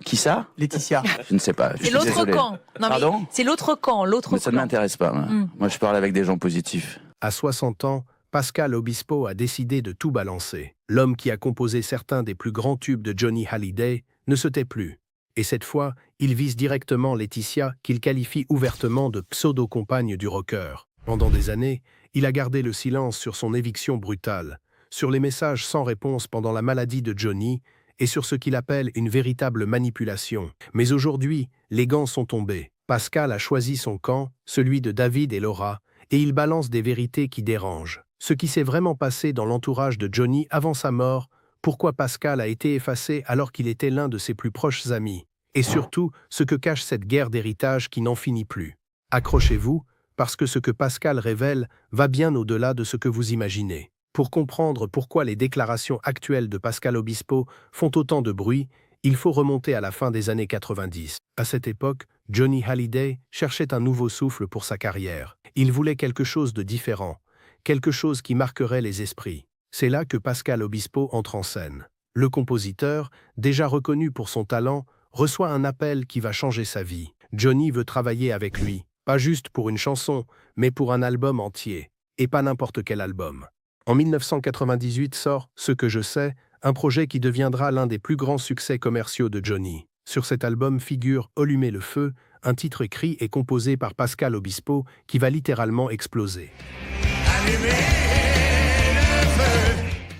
Qui ça? Laetitia. Je ne sais pas. C'est l'autre camp. Non, Pardon? c'est l'autre camp, l'autre Mais ça ne camp. m'intéresse pas. Moi, je parle avec des gens positifs. À 60 ans, Pascal Obispo a décidé de tout balancer. L'homme qui a composé certains des plus grands tubes de Johnny Hallyday ne se tait plus. Et cette fois, il vise directement Laetitia, qu'il qualifie ouvertement de pseudo-compagne du rocker. Pendant des années, il a gardé le silence sur son éviction brutale, sur les messages sans réponse pendant la maladie de Johnny et sur ce qu'il appelle une véritable manipulation. Mais aujourd'hui, les gants sont tombés. Pascal a choisi son camp, celui de David et Laura, et il balance des vérités qui dérangent. Ce qui s'est vraiment passé dans l'entourage de Johnny avant sa mort, pourquoi Pascal a été effacé alors qu'il était l'un de ses plus proches amis, et surtout ce que cache cette guerre d'héritage qui n'en finit plus. Accrochez-vous, parce que ce que Pascal révèle va bien au-delà de ce que vous imaginez. Pour comprendre pourquoi les déclarations actuelles de Pascal Obispo font autant de bruit, il faut remonter à la fin des années 90. À cette époque, Johnny Hallyday cherchait un nouveau souffle pour sa carrière. Il voulait quelque chose de différent, quelque chose qui marquerait les esprits. C'est là que Pascal Obispo entre en scène. Le compositeur, déjà reconnu pour son talent, reçoit un appel qui va changer sa vie. Johnny veut travailler avec lui, pas juste pour une chanson, mais pour un album entier, et pas n'importe quel album. En 1998 sort « Ce que je sais », un projet qui deviendra l'un des plus grands succès commerciaux de Johnny. Sur cet album figure « Allumer le feu », un titre écrit et composé par Pascal Obispo qui va littéralement exploser.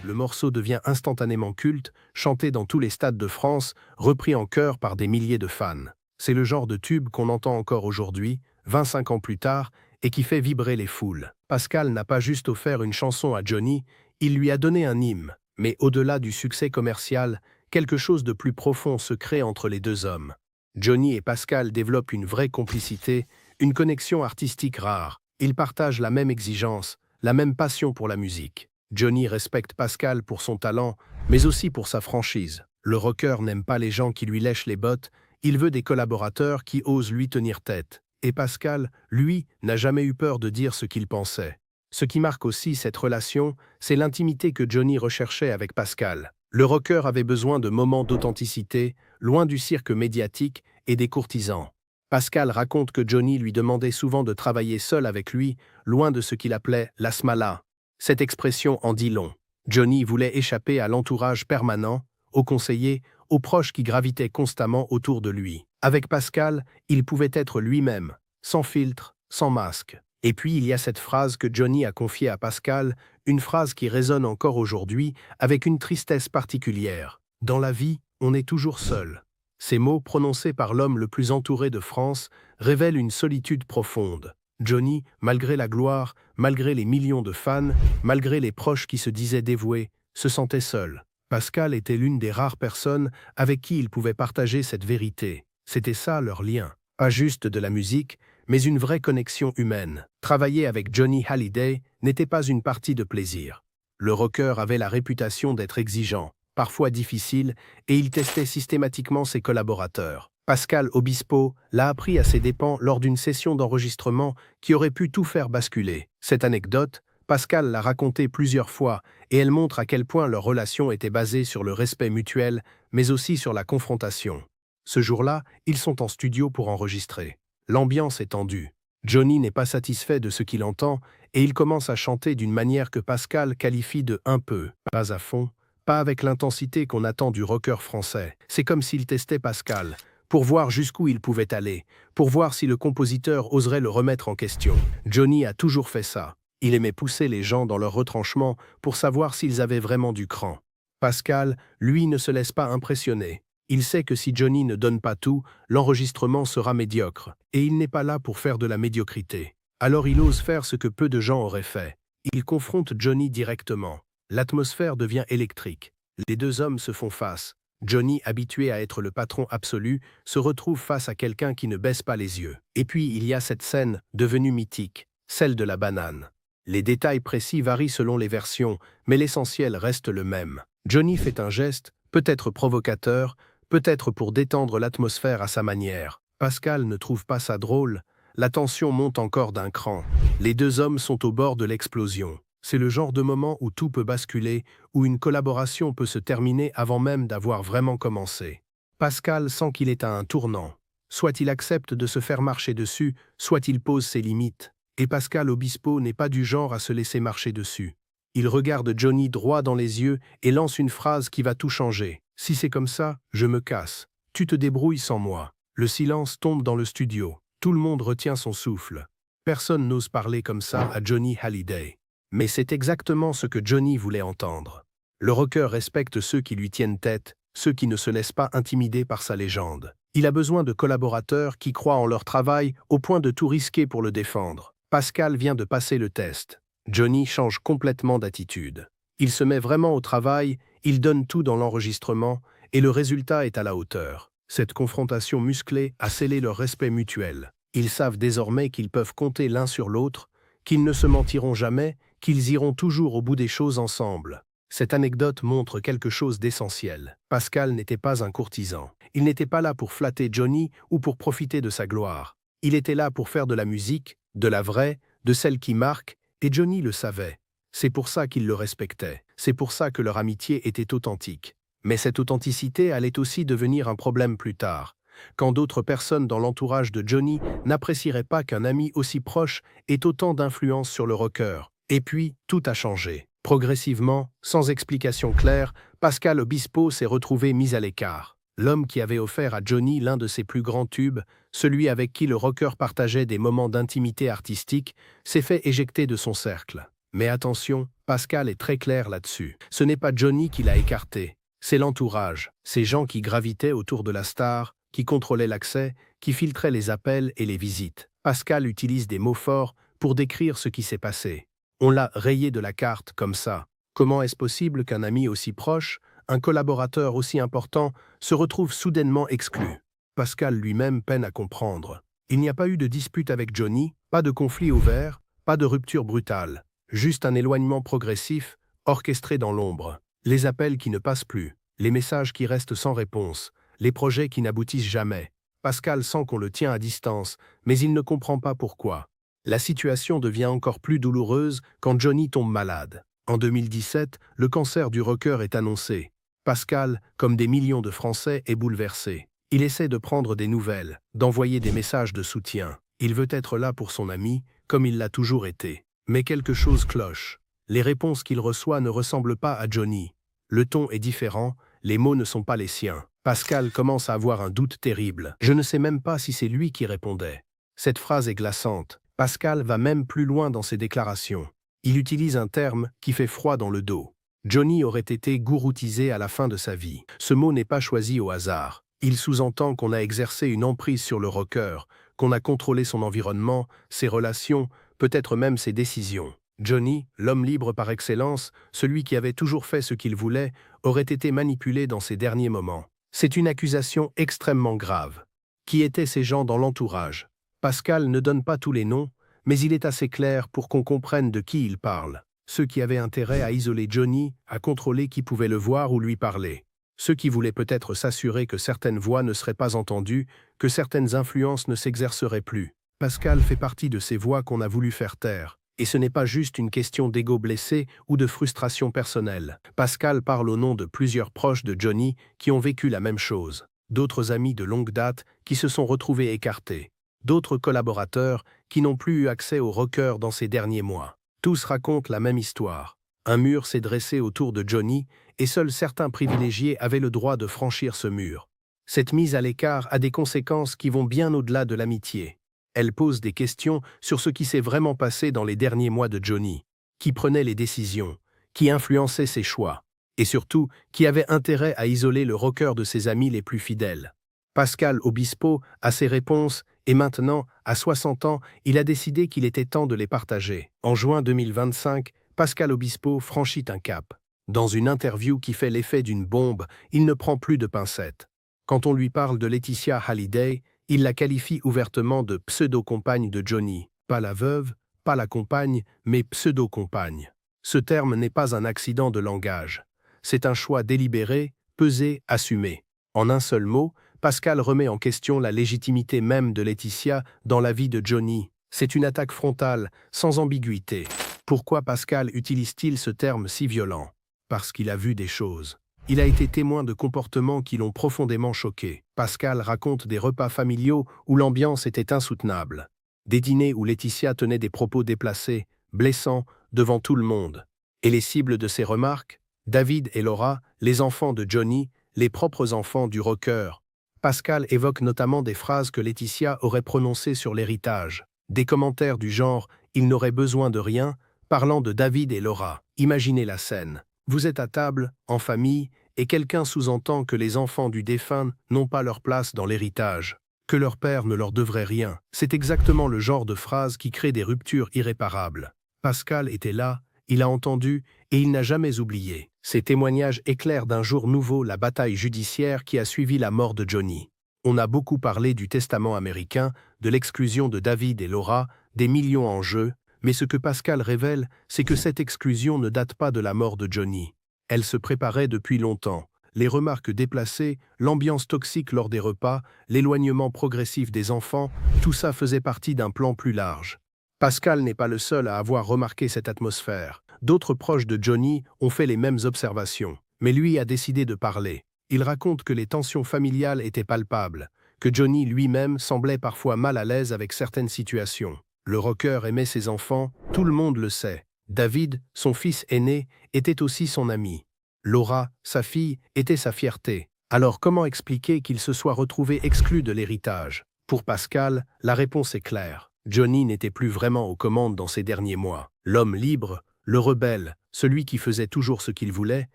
Le morceau devient instantanément culte, chanté dans tous les stades de France, repris en chœur par des milliers de fans. C'est le genre de tube qu'on entend encore aujourd'hui, 25 ans plus tard, et qui fait vibrer les foules. Pascal n'a pas juste offert une chanson à Johnny, il lui a donné un hymne. Mais au-delà du succès commercial, quelque chose de plus profond se crée entre les deux hommes. Johnny et Pascal développent une vraie complicité, une connexion artistique rare. Ils partagent la même exigence, la même passion pour la musique. Johnny respecte Pascal pour son talent, mais aussi pour sa franchise. Le rocker n'aime pas les gens qui lui lèchent les bottes, il veut des collaborateurs qui osent lui tenir tête. Et Pascal, lui, n'a jamais eu peur de dire ce qu'il pensait. Ce qui marque aussi cette relation, c'est l'intimité que Johnny recherchait avec Pascal. Le rocker avait besoin de moments d'authenticité, loin du cirque médiatique et des courtisans. Pascal raconte que Johnny lui demandait souvent de travailler seul avec lui, loin de ce qu'il appelait « la smala ». Cette expression en dit long. Johnny voulait échapper à l'entourage permanent, aux conseillers, aux proches qui gravitaient constamment autour de lui. Avec Pascal, il pouvait être lui-même, sans filtre, sans masque. Et puis il y a cette phrase que Johnny a confiée à Pascal, une phrase qui résonne encore aujourd'hui avec une tristesse particulière. « Dans la vie, on est toujours seul ». Ces mots, prononcés par l'homme le plus entouré de France, révèlent une solitude profonde. Johnny, malgré la gloire, malgré les millions de fans, malgré les proches qui se disaient dévoués, se sentait seul. Pascal était l'une des rares personnes avec qui il pouvait partager cette vérité. C'était ça leur lien. Pas juste de la musique, mais une vraie connexion humaine. Travailler avec Johnny Hallyday n'était pas une partie de plaisir. Le rocker avait la réputation d'être exigeant, parfois difficile, et il testait systématiquement ses collaborateurs. Pascal Obispo l'a appris à ses dépens lors d'une session d'enregistrement qui aurait pu tout faire basculer. Cette anecdote, Pascal l'a racontée plusieurs fois, et elle montre à quel point leur relation était basée sur le respect mutuel, mais aussi sur la confrontation. Ce jour-là, ils sont en studio pour enregistrer. L'ambiance est tendue. Johnny n'est pas satisfait de ce qu'il entend et il commence à chanter d'une manière que Pascal qualifie de un peu, pas à fond, pas avec l'intensité qu'on attend du rocker français. C'est comme s'il testait Pascal, pour voir jusqu'où il pouvait aller, pour voir si le compositeur oserait le remettre en question. Johnny a toujours fait ça. Il aimait pousser les gens dans leur retranchement pour savoir s'ils avaient vraiment du cran. Pascal, lui, ne se laisse pas impressionner. Il sait que si Johnny ne donne pas tout, l'enregistrement sera médiocre, et il n'est pas là pour faire de la médiocrité. Alors il ose faire ce que peu de gens auraient fait. Il confronte Johnny directement. L'atmosphère devient électrique. Les deux hommes se font face. Johnny, habitué à être le patron absolu, se retrouve face à quelqu'un qui ne baisse pas les yeux. Et puis il y a cette scène, devenue mythique, celle de la banane. Les détails précis varient selon les versions, mais l'essentiel reste le même. Johnny fait un geste, peut-être provocateur, peut-être pour détendre l'atmosphère à sa manière. Pascal ne trouve pas ça drôle, la tension monte encore d'un cran. Les deux hommes sont au bord de l'explosion. C'est le genre de moment où tout peut basculer, où une collaboration peut se terminer avant même d'avoir vraiment commencé. Pascal sent qu'il est à un tournant. Soit il accepte de se faire marcher dessus, soit il pose ses limites. Et Pascal Obispo n'est pas du genre à se laisser marcher dessus. Il regarde Johnny droit dans les yeux et lance une phrase qui va tout changer. « Si c'est comme ça, je me casse. Tu te débrouilles sans moi. » Le silence tombe dans le studio. Tout le monde retient son souffle. Personne n'ose parler comme ça à Johnny Hallyday. Mais c'est exactement ce que Johnny voulait entendre. Le rocker respecte ceux qui lui tiennent tête, ceux qui ne se laissent pas intimider par sa légende. Il a besoin de collaborateurs qui croient en leur travail au point de tout risquer pour le défendre. Pascal vient de passer le test. Johnny change complètement d'attitude. Il se met vraiment au travail, il donne tout dans l'enregistrement, et le résultat est à la hauteur. Cette confrontation musclée a scellé leur respect mutuel. Ils savent désormais qu'ils peuvent compter l'un sur l'autre, qu'ils ne se mentiront jamais, qu'ils iront toujours au bout des choses ensemble. Cette anecdote montre quelque chose d'essentiel. Pascal n'était pas un courtisan. Il n'était pas là pour flatter Johnny ou pour profiter de sa gloire. Il était là pour faire de la musique, de la vraie, de celle qui marque, et Johnny le savait. C'est pour ça qu'il le respectait. C'est pour ça que leur amitié était authentique. Mais cette authenticité allait aussi devenir un problème plus tard, quand d'autres personnes dans l'entourage de Johnny n'apprécieraient pas qu'un ami aussi proche ait autant d'influence sur le rocker. Et puis, tout a changé. Progressivement, sans explication claire, Pascal Obispo s'est retrouvé mis à l'écart. L'homme qui avait offert à Johnny l'un de ses plus grands tubes, celui avec qui le rocker partageait des moments d'intimité artistique, s'est fait éjecter de son cercle. Mais attention, Pascal est très clair là-dessus. Ce n'est pas Johnny qui l'a écarté, c'est l'entourage, ces gens qui gravitaient autour de la star, qui contrôlaient l'accès, qui filtraient les appels et les visites. Pascal utilise des mots forts pour décrire ce qui s'est passé. On l'a rayé de la carte comme ça. Comment est-ce possible qu'un ami aussi proche, un collaborateur aussi important, se retrouve soudainement exclu? Pascal lui-même peine à comprendre. Il n'y a pas eu de dispute avec Johnny, pas de conflit ouvert, pas de rupture brutale. Juste un éloignement progressif, orchestré dans l'ombre. Les appels qui ne passent plus, les messages qui restent sans réponse, les projets qui n'aboutissent jamais. Pascal sent qu'on le tient à distance, mais il ne comprend pas pourquoi. La situation devient encore plus douloureuse quand Johnny tombe malade. En 2017, le cancer du rocker est annoncé. Pascal, comme des millions de Français, est bouleversé. Il essaie de prendre des nouvelles, d'envoyer des messages de soutien. Il veut être là pour son ami, comme il l'a toujours été. Mais quelque chose cloche. Les réponses qu'il reçoit ne ressemblent pas à Johnny. Le ton est différent, les mots ne sont pas les siens. Pascal commence à avoir un doute terrible. Je ne sais même pas si c'est lui qui répondait. Cette phrase est glaçante. Pascal va même plus loin dans ses déclarations. Il utilise un terme qui fait froid dans le dos. Johnny aurait été gouroutisé à la fin de sa vie. Ce mot n'est pas choisi au hasard. Il sous-entend qu'on a exercé une emprise sur le rocker, qu'on a contrôlé son environnement, ses relations, peut-être même ses décisions. Johnny, l'homme libre par excellence, celui qui avait toujours fait ce qu'il voulait, aurait été manipulé dans ses derniers moments. C'est une accusation extrêmement grave. Qui étaient ces gens dans l'entourage? Pascal ne donne pas tous les noms, mais il est assez clair pour qu'on comprenne de qui il parle. Ceux qui avaient intérêt à isoler Johnny, à contrôler qui pouvait le voir ou lui parler. Ceux qui voulaient peut-être s'assurer que certaines voix ne seraient pas entendues, que certaines influences ne s'exerceraient plus. Pascal fait partie de ces voix qu'on a voulu faire taire. Et ce n'est pas juste une question d'ego blessé ou de frustration personnelle. Pascal parle au nom de plusieurs proches de Johnny qui ont vécu la même chose. D'autres amis de longue date qui se sont retrouvés écartés. D'autres collaborateurs qui n'ont plus eu accès au rocker dans ces derniers mois. Tous racontent la même histoire. Un mur s'est dressé autour de Johnny et seuls certains privilégiés avaient le droit de franchir ce mur. Cette mise à l'écart a des conséquences qui vont bien au-delà de l'amitié. Elle pose des questions sur ce qui s'est vraiment passé dans les derniers mois de Johnny. Qui prenait les décisions? Qui influençait ses choix? Et surtout, qui avait intérêt à isoler le rocker de ses amis les plus fidèles? Pascal Obispo a ses réponses et maintenant, à 60 ans, il a décidé qu'il était temps de les partager. En juin 2025, Pascal Obispo franchit un cap. Dans une interview qui fait l'effet d'une bombe, il ne prend plus de pincettes. Quand on lui parle de Laetitia Hallyday, il la qualifie ouvertement de pseudo-compagne de Johnny. Pas la veuve, pas la compagne, mais pseudo-compagne. Ce terme n'est pas un accident de langage. C'est un choix délibéré, pesé, assumé. En un seul mot, Pascal remet en question la légitimité même de Laetitia dans la vie de Johnny. C'est une attaque frontale, sans ambiguïté. Pourquoi Pascal utilise-t-il ce terme si violent? Parce qu'il a vu des choses. il a été témoin de comportements qui l'ont profondément choqué. Pascal raconte des repas familiaux où l'ambiance était insoutenable. Des dîners où Laetitia tenait des propos déplacés, blessants, devant tout le monde. Et les cibles de ses remarques? David et Laura, les enfants de Johnny, les propres enfants du rocker. Pascal évoque notamment des phrases que Laetitia aurait prononcées sur l'héritage. Des commentaires du genre « il n'aurait besoin de rien », parlant de David et Laura. Imaginez la scène. Vous êtes à table, en famille, et quelqu'un sous-entend que les enfants du défunt n'ont pas leur place dans l'héritage, que leur père ne leur devrait rien. C'est exactement le genre de phrase qui crée des ruptures irréparables. Pascal était là, il a entendu, et il n'a jamais oublié. Ces témoignages éclairent d'un jour nouveau la bataille judiciaire qui a suivi la mort de Johnny. On a beaucoup parlé du testament américain, de l'exclusion de David et Laura, des millions en jeu, mais ce que Pascal révèle, c'est que cette exclusion ne date pas de la mort de Johnny. Elle se préparait depuis longtemps. Les remarques déplacées, l'ambiance toxique lors des repas, l'éloignement progressif des enfants, tout ça faisait partie d'un plan plus large. Pascal n'est pas le seul à avoir remarqué cette atmosphère. D'autres proches de Johnny ont fait les mêmes observations. Mais lui a décidé de parler. Il raconte que les tensions familiales étaient palpables, que Johnny lui-même semblait parfois mal à l'aise avec certaines situations. Le rocker aimait ses enfants, tout le monde le sait. David, son fils aîné, était aussi son ami. Laura, sa fille, était sa fierté. Alors comment expliquer qu'il se soit retrouvé exclu de l'héritage? Pour Pascal, la réponse est claire. Johnny n'était plus vraiment aux commandes dans ces derniers mois. L'homme libre, le rebelle, celui qui faisait toujours ce qu'il voulait,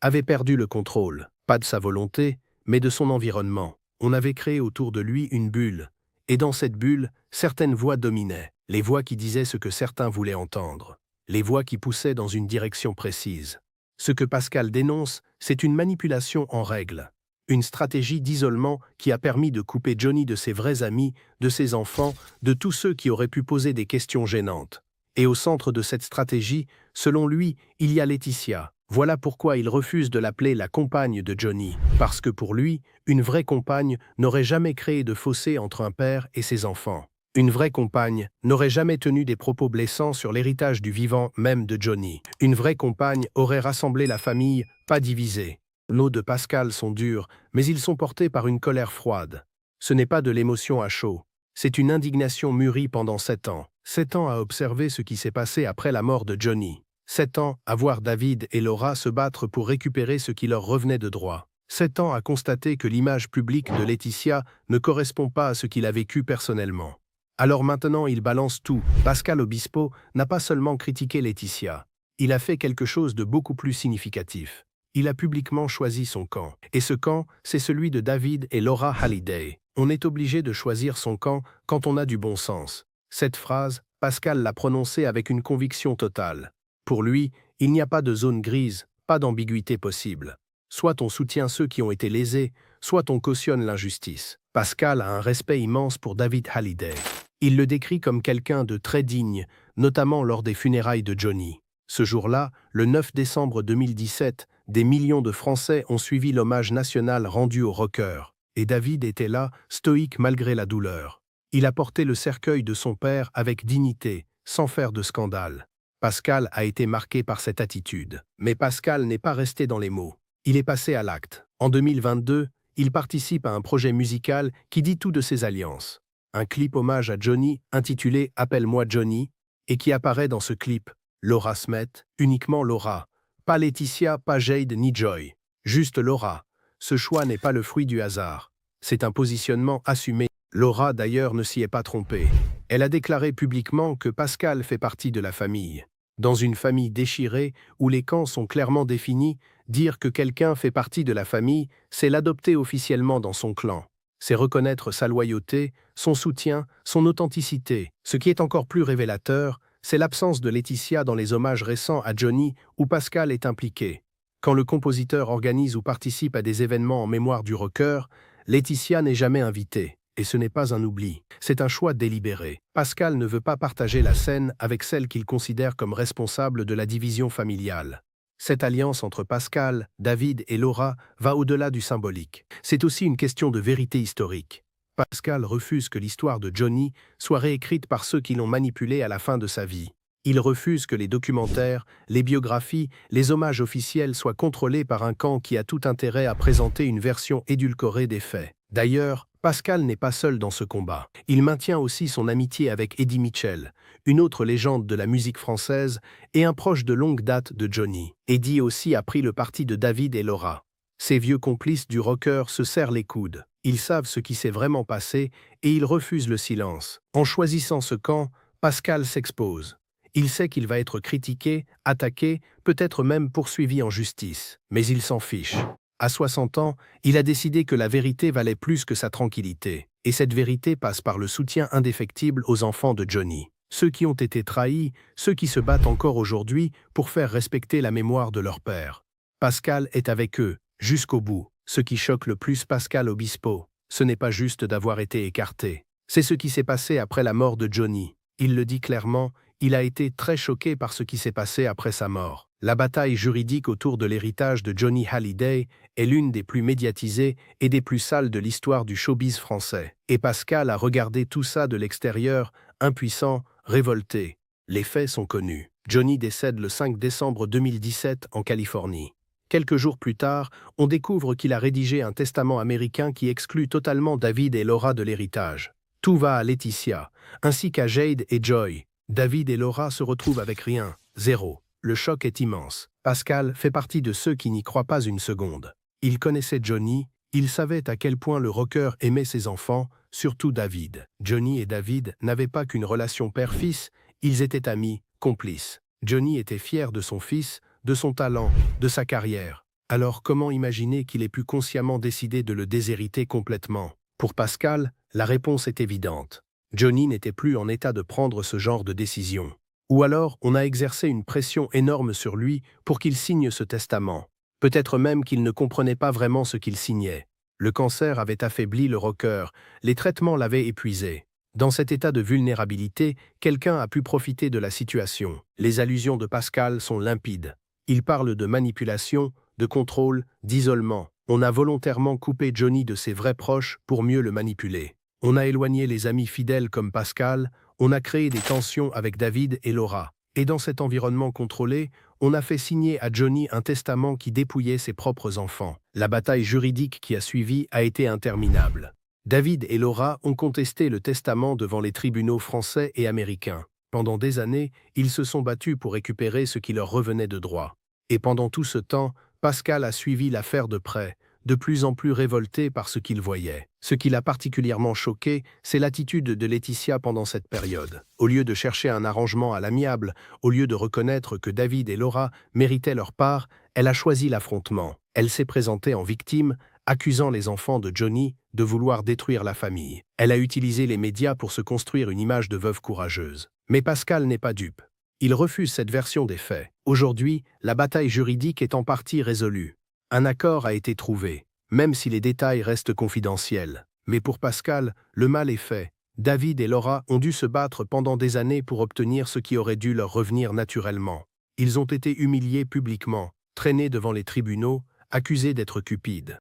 avait perdu le contrôle. Pas de sa volonté, mais de son environnement. On avait créé autour de lui une bulle. Et dans cette bulle, certaines voix dominaient. Les voix qui disaient ce que certains voulaient entendre. Les voix qui poussaient dans une direction précise. Ce que Pascal dénonce, c'est une manipulation en règle. Une stratégie d'isolement qui a permis de couper Johnny de ses vrais amis, de ses enfants, de tous ceux qui auraient pu poser des questions gênantes. Et au centre de cette stratégie, selon lui, il y a Laetitia. Voilà pourquoi il refuse de l'appeler la compagne de Johnny. Parce que pour lui, une vraie compagne n'aurait jamais créé de fossé entre un père et ses enfants. Une vraie compagne n'aurait jamais tenu des propos blessants sur l'héritage du vivant même de Johnny. Une vraie compagne aurait rassemblé la famille, pas divisé. Les mots de Pascal sont durs, mais ils sont portés par une colère froide. Ce n'est pas de l'émotion à chaud. C'est une indignation mûrie pendant 7 ans. 7 ans à observer ce qui s'est passé après la mort de Johnny. 7 ans à voir David et Laura se battre pour récupérer ce qui leur revenait de droit. 7 ans à constater que l'image publique de Laetitia ne correspond pas à ce qu'il a vécu personnellement. Alors maintenant, il balance tout. Pascal Obispo n'a pas seulement critiqué Laetitia. Il a fait quelque chose de beaucoup plus significatif. Il a publiquement choisi son camp. Et ce camp, c'est celui de David et Laura Halliday. On est obligé de choisir son camp quand on a du bon sens. Cette phrase, Pascal l'a prononcée avec une conviction totale. Pour lui, il n'y a pas de zone grise, pas d'ambiguïté possible. Soit on soutient ceux qui ont été lésés, soit on cautionne l'injustice. Pascal a un respect immense pour David Halliday. Il le décrit comme quelqu'un de très digne, notamment lors des funérailles de Johnny. Ce jour-là, le 9 décembre 2017, des millions de Français ont suivi l'hommage national rendu au rocker. Et David était là, stoïque malgré la douleur. Il a porté le cercueil de son père avec dignité, sans faire de scandale. Pascal a été marqué par cette attitude. Mais Pascal n'est pas resté dans les mots. Il est passé à l'acte. En 2022, il participe à un projet musical qui dit tout de ses alliances. Un clip hommage à Johnny intitulé « Appelle-moi Johnny » et qui apparaît dans ce clip Laura Smet, uniquement Laura. Pas Laetitia, pas Jade ni Joy. Juste Laura. Ce choix n'est pas le fruit du hasard. C'est un positionnement assumé. Laura d'ailleurs ne s'y est pas trompée. Elle a déclaré publiquement que Pascal fait partie de la famille. Dans une famille déchirée, où les camps sont clairement définis, dire que quelqu'un fait partie de la famille, c'est l'adopter officiellement dans son clan. C'est reconnaître sa loyauté, son soutien, son authenticité. Ce qui est encore plus révélateur, c'est l'absence de Laetitia dans les hommages récents à Johnny où Pascal est impliqué. Quand le compositeur organise ou participe à des événements en mémoire du rocker, Laetitia n'est jamais invitée. Et ce n'est pas un oubli, c'est un choix délibéré. Pascal ne veut pas partager la scène avec celle qu'il considère comme responsable de la division familiale. Cette alliance entre Pascal, David et Laura va au-delà du symbolique. C'est aussi une question de vérité historique. Pascal refuse que l'histoire de Johnny soit réécrite par ceux qui l'ont manipulé à la fin de sa vie. Il refuse que les documentaires, les biographies, les hommages officiels soient contrôlés par un camp qui a tout intérêt à présenter une version édulcorée des faits. D'ailleurs, Pascal n'est pas seul dans ce combat. Il maintient aussi son amitié avec Eddie Mitchell, une autre légende de la musique française et un proche de longue date de Johnny. Eddie aussi a pris le parti de David et Laura. Ces vieux complices du rocker se serrent les coudes. Ils savent ce qui s'est vraiment passé et ils refusent le silence. En choisissant ce camp, Pascal s'expose. Il sait qu'il va être critiqué, attaqué, peut-être même poursuivi en justice. Mais il s'en fiche. À 60 ans, il a décidé que la vérité valait plus que sa tranquillité. Et cette vérité passe par le soutien indéfectible aux enfants de Johnny. Ceux qui ont été trahis, ceux qui se battent encore aujourd'hui pour faire respecter la mémoire de leur père. Pascal est avec eux, jusqu'au bout. Ce qui choque le plus Pascal Obispo, ce n'est pas juste d'avoir été écarté. C'est ce qui s'est passé après la mort de Johnny. Il le dit clairement, il a été très choqué par ce qui s'est passé après sa mort. La bataille juridique autour de l'héritage de Johnny Hallyday est l'une des plus médiatisées et des plus sales de l'histoire du showbiz français. Et Pascal a regardé tout ça de l'extérieur, impuissant, révolté. Les faits sont connus. Johnny décède le 5 décembre 2017 en Californie. Quelques jours plus tard, on découvre qu'il a rédigé un testament américain qui exclut totalement David et Laura de l'héritage. Tout va à Laetitia, ainsi qu'à Jade et Joy. David et Laura se retrouvent avec rien, zéro. Le choc est immense. Pascal fait partie de ceux qui n'y croient pas une seconde. Il connaissait Johnny, il savait à quel point le rocker aimait ses enfants, surtout David. Johnny et David n'avaient pas qu'une relation père-fils, ils étaient amis, complices. Johnny était fier de son fils, de son talent, de sa carrière. Alors comment imaginer qu'il ait pu consciemment décider de le déshériter complètement? Pour Pascal, la réponse est évidente. Johnny n'était plus en état de prendre ce genre de décision. Ou alors, on a exercé une pression énorme sur lui pour qu'il signe ce testament. Peut-être même qu'il ne comprenait pas vraiment ce qu'il signait. Le cancer avait affaibli le rocker, les traitements l'avaient épuisé. Dans cet état de vulnérabilité, quelqu'un a pu profiter de la situation. Les allusions de Pascal sont limpides. Il parle de manipulation, de contrôle, d'isolement. On a volontairement coupé Johnny de ses vrais proches pour mieux le manipuler. On a éloigné les amis fidèles comme Pascal, on a créé des tensions avec David et Laura. Et dans cet environnement contrôlé, on a fait signer à Johnny un testament qui dépouillait ses propres enfants. La bataille juridique qui a suivi a été interminable. David et Laura ont contesté le testament devant les tribunaux français et américains. Pendant des années, ils se sont battus pour récupérer ce qui leur revenait de droit. Et pendant tout ce temps, Pascal a suivi l'affaire de près, de plus en plus révolté par ce qu'il voyait. Ce qui l'a particulièrement choqué, c'est l'attitude de Laetitia pendant cette période. Au lieu de chercher un arrangement à l'amiable, au lieu de reconnaître que David et Laura méritaient leur part, elle a choisi l'affrontement. Elle s'est présentée en victime, accusant les enfants de Johnny de vouloir détruire la famille. Elle a utilisé les médias pour se construire une image de veuve courageuse. Mais Pascal n'est pas dupe. Il refuse cette version des faits. Aujourd'hui, la bataille juridique est en partie résolue. Un accord a été trouvé, même si les détails restent confidentiels. Mais pour Pascal, le mal est fait. David et Laura ont dû se battre pendant des années pour obtenir ce qui aurait dû leur revenir naturellement. Ils ont été humiliés publiquement, traînés devant les tribunaux, accusés d'être cupides.